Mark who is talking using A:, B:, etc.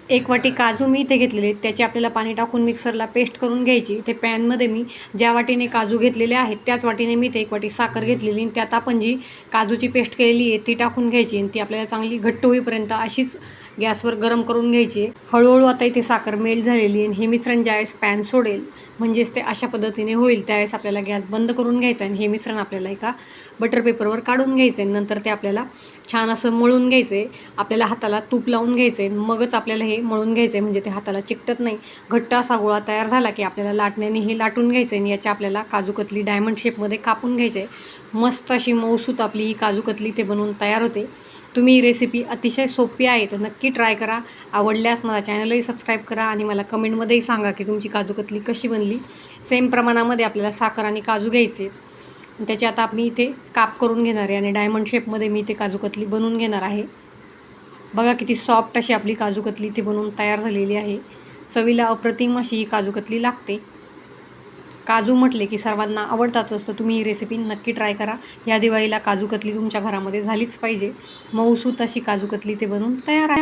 A: 1 वाटी काजू मी इथे घेतलेले आहेत, त्याची आपल्याला पाणी टाकून मिक्सरला पेस्ट करून घ्यायची. ते पॅनमध्ये मी ज्या वाटीने काजू घेतलेले आहेत त्याच वाटीने मी इथे 1 वाटी साखर घेतलेली आणि त्यात आपण जी काजूची पेस्ट केलेली आहे ती टाकून घ्यायची आणि ती आपल्याला चांगली घट्ट होईपर्यंत अशीच गॅसवर गरम करून घ्यायची. हळूहळू आता इथे साखर मेल्ट झालेली आहे आणि हे मिश्रण ज्यावेळेस पॅन सोडेल म्हणजेच ते अशा पद्धतीने होईल त्यावेळेस आपल्याला गॅस बंद करून घ्यायचा आणि हे मिश्रण आपल्याला एका बटर पेपरवर काढून घ्यायचं आहे. नंतर ते आपल्याला छान असं मळून घ्यायचं आहे. आपल्याला हाताला तूप लावून घ्यायचं आहे मगच आपल्याला हे मळून घ्यायचं आहे, म्हणजे ते हाताला चिकटत नाही. घट्ट असा गोळा तयार झाला की आपल्याला लाटण्याने हे लाटून घ्यायचं आहे आणि याच्या आपल्याला काजू कतली डायमंड शेपमध्ये कापून घ्यायचं आहे. मस्त अशी मऊसूत आपली ही काजू कतली ते बनवून तयार होते. तुम्ही ही रेसिपी अतिशय सोपी आहे तर नक्की ट्राय करा. आवडल्यास माझा चॅनलही सबस्क्राईब करा आणि मला कमेंटमध्येही सांगा की तुमची काजू कतली कशी बनली. सेम प्रमाणामध्ये आपल्याला साखर आणि काजू घ्यायचे. त्याचे आता मी इथे काप करून घेणार आहे आणि डायमंड शेपमध्ये मी इथे काजू कतली बनवून घेणार आहे. बघा किती सॉफ्ट अशी आपली काजू कतली इथे बनवून तयार झालेली आहे. चवीला अप्रतिम अशी ही काजू कतली लागते. काजू म्हटले की सर्वांना आवडतातच, तर तुम्ही ही रेसिपी नक्की ट्राय करा. या दिवाळीला काजू कतली तुमच्या घरामध्ये झालीच पाहिजे. मऊसूत अशी काजू कतली ते बनवून तयार आहे.